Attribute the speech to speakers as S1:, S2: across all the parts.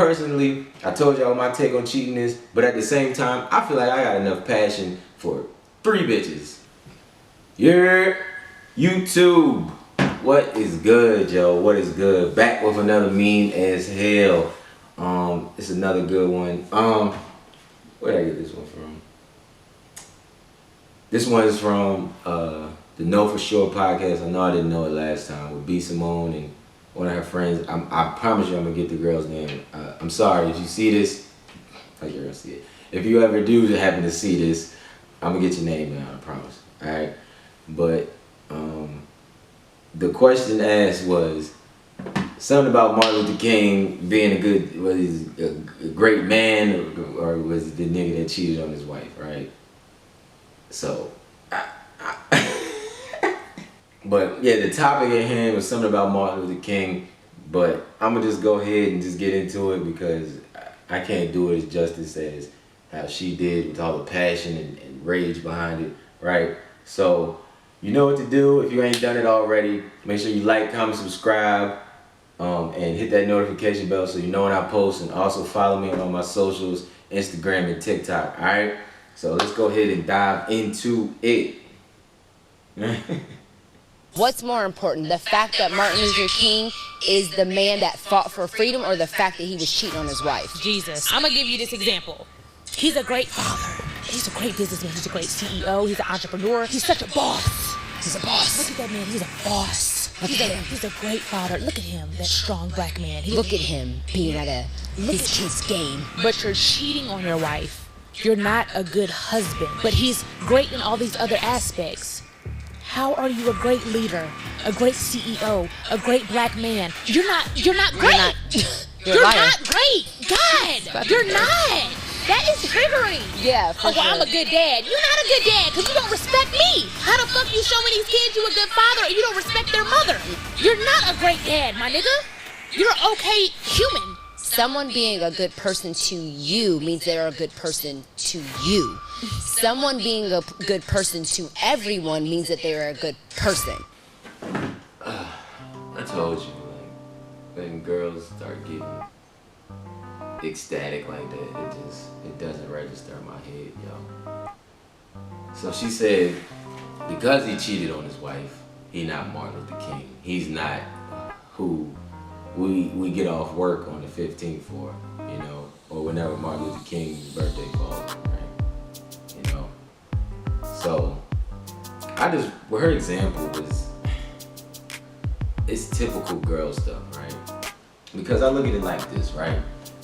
S1: personally, I told y'all my take on cheating is, but at the same time, I feel like I got enough passion for 3 bitches. Yeah, YouTube. What is good, yo? What is good? Back with another meme as hell. It's another good one. Where did I get this one from? This one is from the Know For Sure podcast. I know I didn't know it last time, with B. Simone and one of her friends. I promise you I'm gonna get the girl's name. I'm sorry if you see this. Oh, you're gonna see it. If you ever do happen to see this, I'm gonna get your name down. I promise. All right. But the question asked was something about Martin Luther King being a great man, or was it the nigga that cheated on his wife, right? So, but yeah, the topic at hand was something about Martin Luther King, but I'm gonna just go ahead and just get into it because I can't do it as justice as how she did with all the passion and rage behind it, right? So, you know what to do. If you ain't done it already, make sure you like, comment, subscribe, and hit that notification bell so you know when I post, and also follow me on all my socials, Instagram and TikTok, alright? So let's go ahead and dive into it.
S2: What's more important, the fact that Martin Luther King is the man that fought for freedom, or the fact that he was cheating on his wife?
S3: Jesus. I'm gonna give you this example. He's a great father. He's a great businessman. He's a great CEO. He's an entrepreneur. He's such a boss. He's a boss. Look at that man. He's a boss. He's a great father. Look at him, that strong black man.
S2: Look at him being at his kid's game.
S3: But you're cheating on your wife. You're not a good husband. But he's great in all these other aspects. How are you a great leader, a great CEO, a great black man? You're not great.
S2: You're
S3: not great. God, you're not. That is triggering.
S2: Yeah, for
S3: sure. I'm a good dad. You're not a good dad because you don't respect me. How the fuck you showing these kids you a good father and you don't respect their mother? You're not a great dad, my nigga. You're an okay human.
S2: Someone being a good person to you means they're a good person to you. Someone being a good person to everyone means that they're a good person.
S1: I told you, like, when girls start getting ecstatic like that, it doesn't register in my head, yo. So she said, because he cheated on his wife, he not Martin Luther King. He's not who we get off work on the 15th for, you know, or whenever Martin Luther King's birthday falls, right? You know. So her example was, it's typical girl stuff, right? Because I look at it like this, right?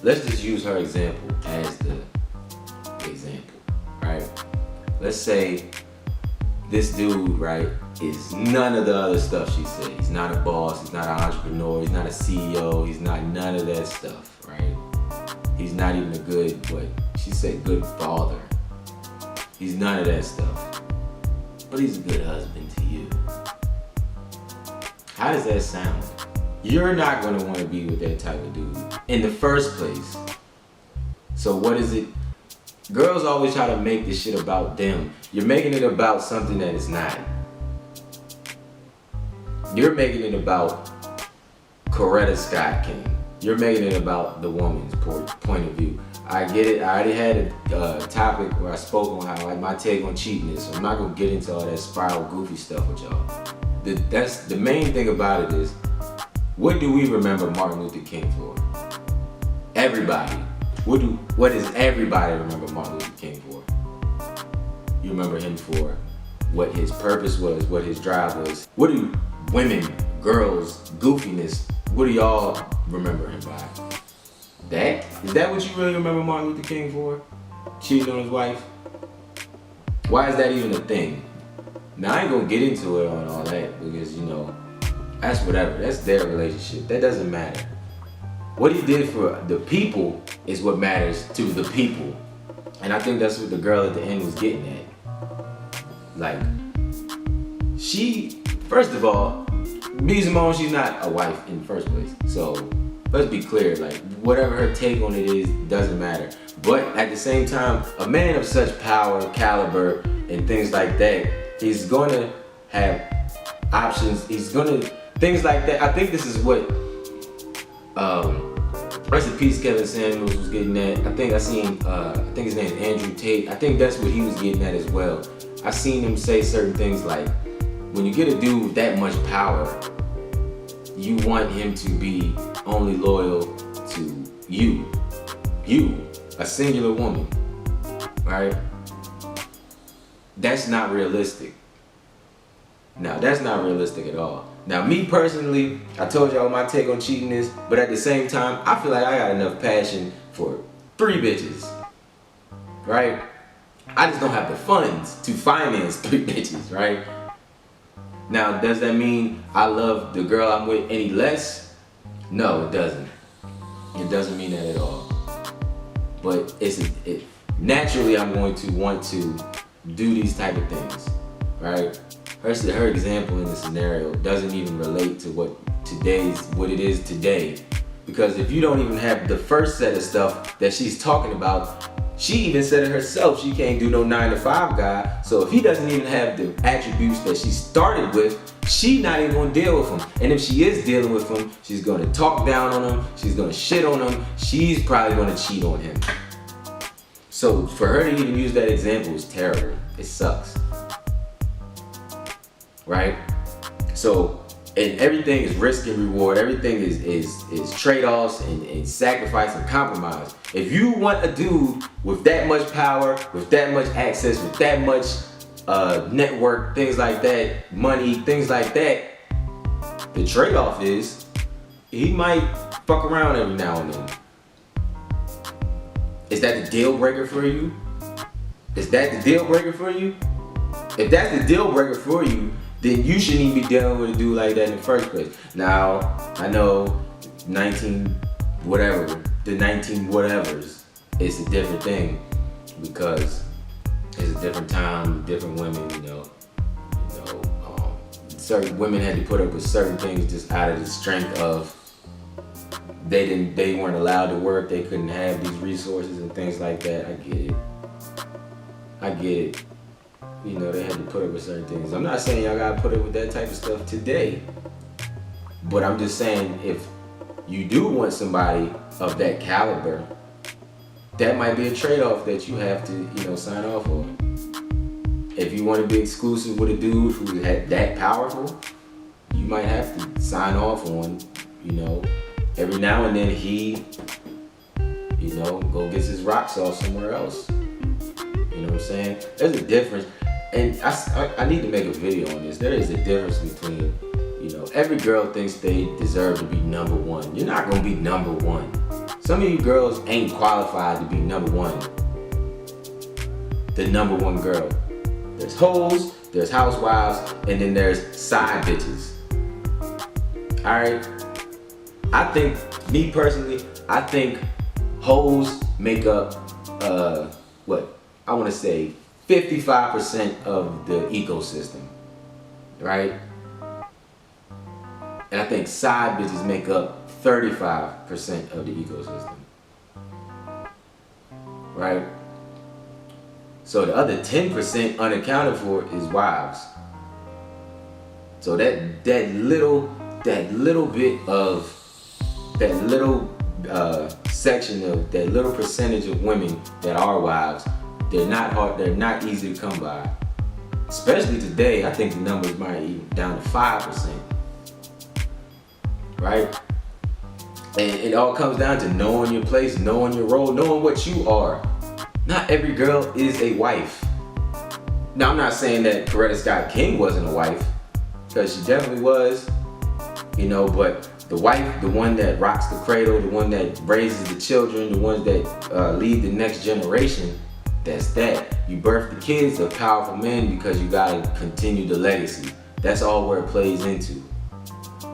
S1: Let's just use her example as the example, right? Let's say this dude, right, is none of the other stuff she said. He's not a boss, he's not an entrepreneur, he's not a CEO, he's not none of that stuff, right? He's not even a good, what she said, good father. He's none of that stuff. But he's a good husband to you. How does that sound? You're not gonna wanna be with that type of dude in the first place. So what is it? Girls always try to make this shit about them. You're making it about something that it's not. You're making it about Coretta Scott King. You're making it about the woman's point of view. I get it. I already had a topic where I spoke on how, like, my take on cheating is. So I'm not gonna get into all that spiral goofy stuff with y'all. That's the main thing about it is, what do we remember Martin Luther King for? Everybody. What does everybody remember Martin Luther King for? You remember him for what his purpose was, what his drive was. What do women, girls, goofiness, what do y'all remember him by? That? Is that what you really remember Martin Luther King for? Cheating on his wife? Why is that even a thing? Now, I ain't gonna get into it on all that because, you know, that's whatever. That's their relationship. That doesn't matter. What he did for the people is what matters to the people. And I think that's what the girl at the end was getting at. Like, first of all, B. Simone, she's not a wife in the first place. So, let's be clear. Like, whatever her take on it is, doesn't matter. But at the same time, a man of such power, caliber, and things like that, he's going to have options. He's going to, things like that. I think this is what Rest in peace, Kevin Samuels was getting that. I think his name is Andrew Tate. I think that's what he was getting at as well. I seen him say certain things like, when you get a dude with that much power, you want him to be only loyal to you, a singular woman, right? That's not realistic. Now, that's not realistic at all. Now, me personally, I told y'all my take on cheating is, but at the same time, I feel like I got enough passion for 3 bitches, right? I just don't have the funds to finance 3 bitches, right? Now, does that mean I love the girl I'm with any less? No, it doesn't. It doesn't mean that at all. But naturally, I'm going to want to do these type of things, right? Her example in the scenario doesn't even relate to what it is today. Because if you don't even have the first set of stuff that she's talking about, she even said it herself, she can't do no 9-to-5 guy. So if he doesn't even have the attributes that she started with, she not even gonna deal with him. And if she is dealing with him, she's gonna talk down on him, she's gonna shit on him, she's probably gonna cheat on him. So for her to even use that example is terrible. It sucks. Right? So, and everything is risk and reward. Everything is trade-offs and sacrifice and compromise. If you want a dude with that much power, with that much access, with that much network, things like that, money, things like that, the trade-off is he might fuck around every now and then. Is that the deal breaker for you? Is that the deal breaker for you? If that's the deal breaker for you, then you shouldn't even be dealing with a dude like that in the first place. Now, I know the 19 whatevers, it's a different thing because it's a different time, different women, certain women had to put up with certain things just out of the strength of they weren't allowed to work, they couldn't have these resources and things like that. I get it. They had to put up with certain things. I'm not saying y'all gotta put up with that type of stuff today. But I'm just saying, if you do want somebody of that caliber, that might be a trade-off that you have to, sign off on. If you want to be exclusive with a dude who had that powerful, you might have to sign off on, every now and then he, go gets his rocks off somewhere else. You know what I'm saying? There's a difference. And I need to make a video on this. There is a difference between, every girl thinks they deserve to be number one. You're not gonna be number one. Some of you girls ain't qualified to be number one. The number one girl. There's hoes, there's housewives, and then there's side bitches. Alright? I think, me personally, I think hoes make up, 55% of the ecosystem, right? And I think side bitches make up 35% of the ecosystem, right? So the other 10% unaccounted for is wives. So that little section of that little percentage of women that are wives, they're not easy to come by. Especially today, I think the numbers might even down to 5%. Right? And it all comes down to knowing your place, knowing your role, knowing what you are. Not every girl is a wife. Now, I'm not saying that Coretta Scott King wasn't a wife, because she definitely was, but the wife, the one that rocks the cradle, the one that raises the children, the ones that lead the next generation, that's that. You birth the kids of powerful men because you gotta continue the legacy. That's all where it plays into.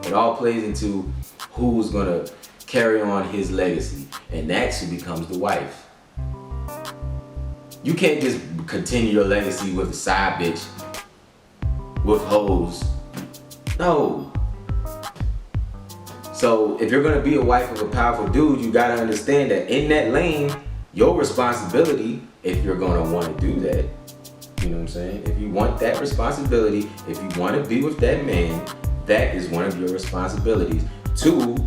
S1: It all plays into who's gonna carry on his legacy, and that's who becomes the wife. You can't just continue your legacy with a side bitch, with hoes. No. So if you're gonna be a wife of a powerful dude, you gotta understand that in that lane, your responsibility, if you're gonna want to do that, you know what I'm saying? If you want that responsibility, if you want to be with that man, that is one of your responsibilities to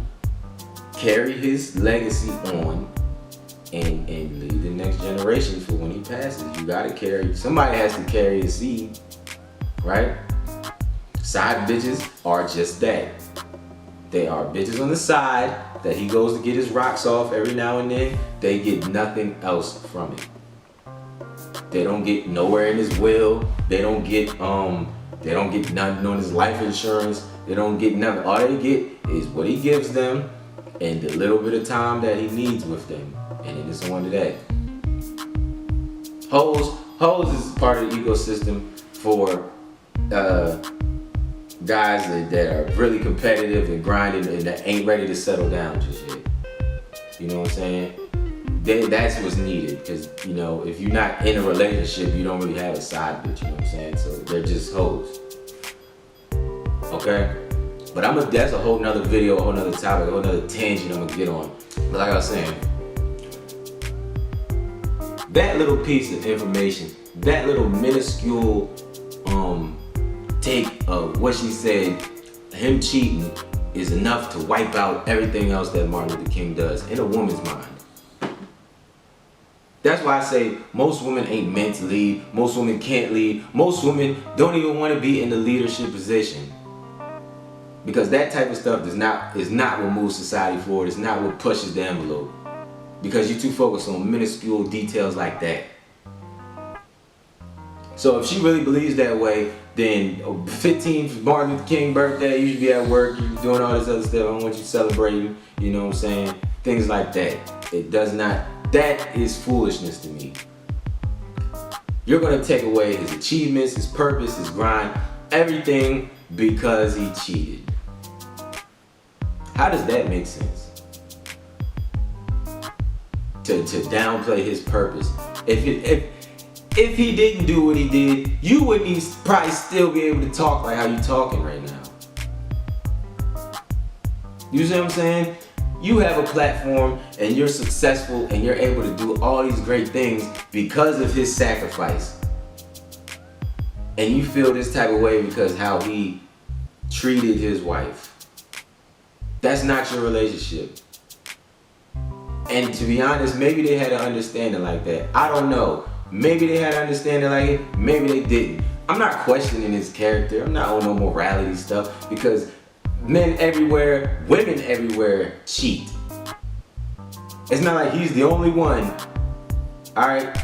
S1: carry his legacy on and lead the next generation for when he passes. You gotta carry, somebody has to carry his seed, right? Side bitches are just that. They are bitches on the side that he goes to get his rocks off every now and then. They get nothing else from it. They don't get nowhere in his will. They don't get nothing on his life insurance. They don't get nothing. All they get is what he gives them and the little bit of time that he needs with them. And then it's on to that. Hoes is part of the ecosystem for guys that are really competitive and grinding and that ain't ready to settle down just yet. You know what I'm saying? That's what's needed, because you know, if you're not in a relationship, you don't really have a side bitch. You know what I'm saying? So they're just hoes. Okay? But that's a whole nother video, a whole nother topic, a whole nother tangent I'm gonna get on. But like I was saying, that little piece of information, that little minuscule take of what she said, him cheating is enough to wipe out everything else that Martin Luther King does in a woman's mind. That's why I say most women ain't meant to lead. Most women can't lead. Most women don't even want to be in the leadership position. Because that type of stuff is not what moves society forward. It's not what pushes the envelope. Because you're too focused on minuscule details like that. So if she really believes that way, then 15th Martin Luther King birthday, you should be at work, you're doing all this other stuff, I don't want you celebrating, you know what I'm saying? Things like that. It does not, that is foolishness to me. You're gonna take away his achievements, his purpose, his grind, everything because he cheated. How does that make sense? To downplay his purpose. If he didn't do what he did, you wouldn't even probably still be able to talk like how you talking right now. You see what I'm saying? You have a platform and you're successful and you're able to do all these great things because of his sacrifice. And you feel this type of way because how he treated his wife. That's not your relationship. And to be honest, maybe they had an understanding like that. I don't know. Maybe they had an understanding like it, maybe they didn't. I'm not questioning his character. I'm not on no morality stuff because men everywhere, women everywhere cheat. It's not like he's the only one. Alright?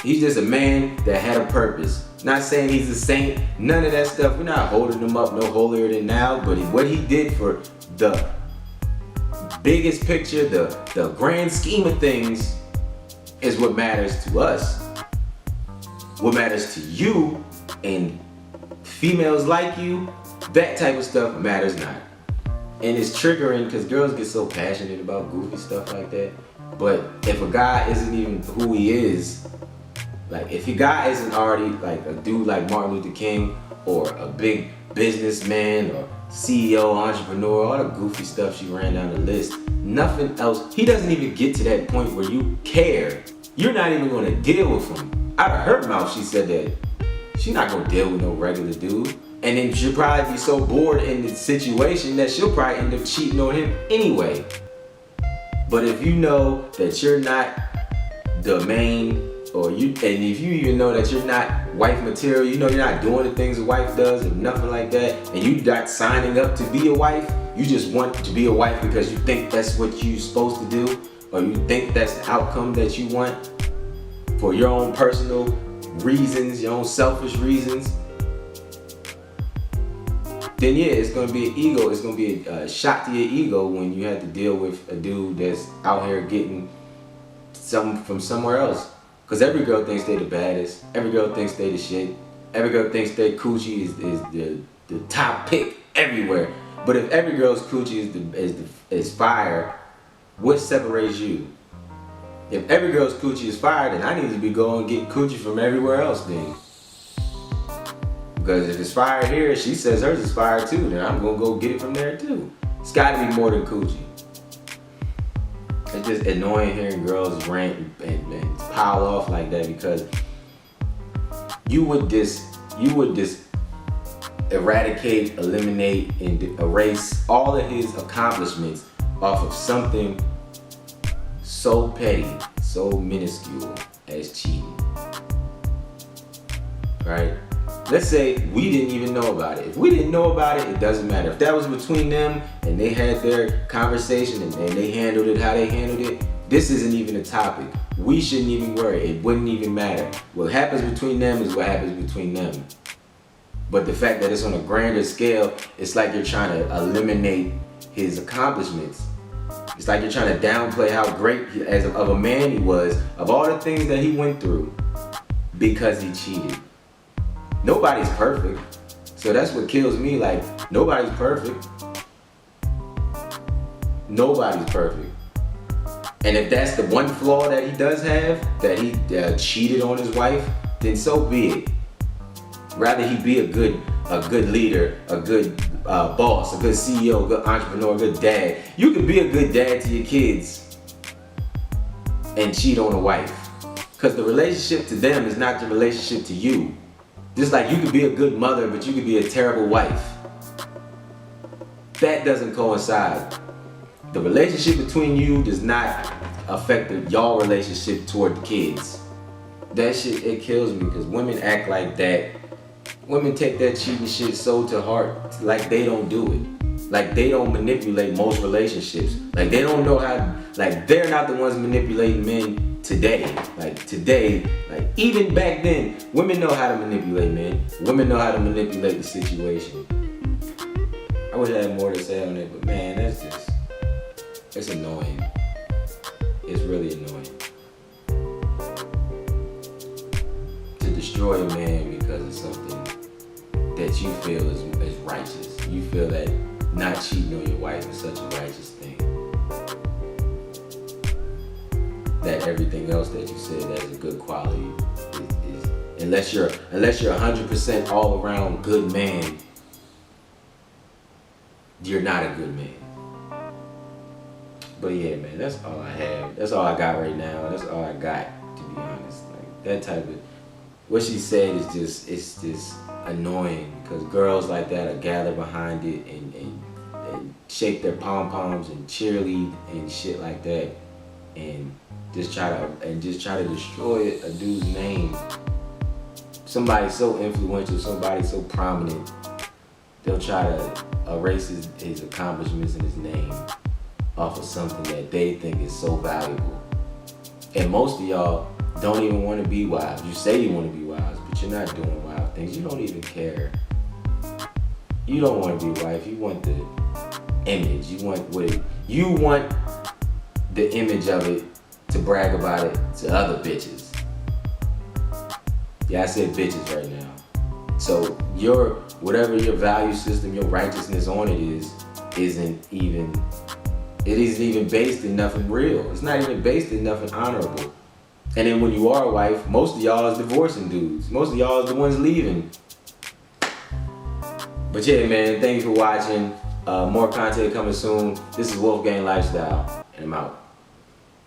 S1: He's just a man that had a purpose. Not saying he's a saint, none of that stuff. We're not holding him up no holier than now, but what he did for the biggest picture, the grand scheme of things, is what matters to us. What matters to you and females like you, that type of stuff matters not. And it's triggering because girls get so passionate about goofy stuff like that. But if a guy isn't even who he is, like if a guy isn't already like a dude like Martin Luther King or a big businessman or CEO, entrepreneur, all the goofy stuff she ran down the list, nothing else. He doesn't even get to that point where you care. You're not even gonna deal with him. Out of her mouth, she said that she's not gonna deal with no regular dude. And then she'll probably be so bored in the situation that she'll probably end up cheating on him anyway. But if you know that you're not the main, and if you even know that you're not wife material, you know you're not doing the things a wife does or nothing like that, and you not signing up to be a wife, you just want to be a wife because you think that's what you're supposed to do, or you think that's the outcome that you want for your own personal reasons, your own selfish reasons, then yeah, it's gonna be an ego. It's gonna be a shot to your ego when you have to deal with a dude that's out here getting something from somewhere else. Cause every girl thinks they the baddest. Every girl thinks they the shit. Every girl thinks their coochie is the top pick everywhere. But if every girl's coochie is fire, what separates you? If every girl's coochie is fire, then I need to be going get coochie from everywhere else then. Because if it's fire here, she says hers is fire too, then I'm gonna go get it from there too. It's gotta be more than coochie. It's just annoying hearing girls rant and pile off like that because you would eradicate, eliminate, and erase all of his accomplishments off of something so petty, so minuscule as cheating. Right? Let's say we didn't even know about it. If we didn't know about it, it doesn't matter. If that was between them and they had their conversation and they handled it how they handled it, this isn't even a topic. We shouldn't even worry. It wouldn't even matter. What happens between them is what happens between them. But the fact that it's on a grander scale, it's like you're trying to eliminate his accomplishments. It's like you're trying to downplay how great of a man he was, of all the things that he went through because he cheated. Nobody's perfect. So that's what kills me. Like, nobody's perfect. Nobody's perfect. And if that's the one flaw that he does have, that he cheated on his wife, then so be it. Rather he be a good leader, a good boss, a good CEO, a good entrepreneur, a good dad. You can be a good dad to your kids and cheat on a wife. Because the relationship to them is not the relationship to you. Just like you could be a good mother, but you could be a terrible wife. That doesn't coincide. The relationship between you does not affect y'all relationship toward the kids. That shit, it kills me because women act like that. Women take that cheating shit so to heart, like they don't do it. Like they don't manipulate most relationships. Like they don't know how, like they're not the ones manipulating men today. Like today, like even back then, women know how to manipulate men. Women know how to manipulate the situation. I wish I had more to say on it, but man, it's annoying. It's really annoying. To destroy a man because of something that you feel is righteous. You feel that not cheating on your wife is such a righteous thing. That everything else that you said that is a good quality is unless you're 100% all around good man, you're not a good man. But yeah, man, that's all I have. That's all I got right now. That's all I got, to be honest. Like that type of, what she said is just annoying because girls like that are gathered behind it and shake their pom-poms and cheerlead and shit like that and just try to destroy a dude's name. Somebody so influential, somebody so prominent, they'll try to erase his accomplishments and his name off of something that they think is so valuable. And most of y'all don't even want to be wives. You say you want to be wives, but you're not doing wild things. You don't even care. You don't want to be a wife. You want the image. You want the image of it to brag about it to other bitches. Yeah, I said bitches right now. So whatever your value system, your righteousness on it isn't even based in nothing real. It's not even based in nothing honorable. And then when you are a wife, most of y'all is divorcing dudes. Most of y'all is the ones leaving. But yeah, man, thank you for watching. More content coming soon. This is Wolfgang Lifestyle, and I'm out.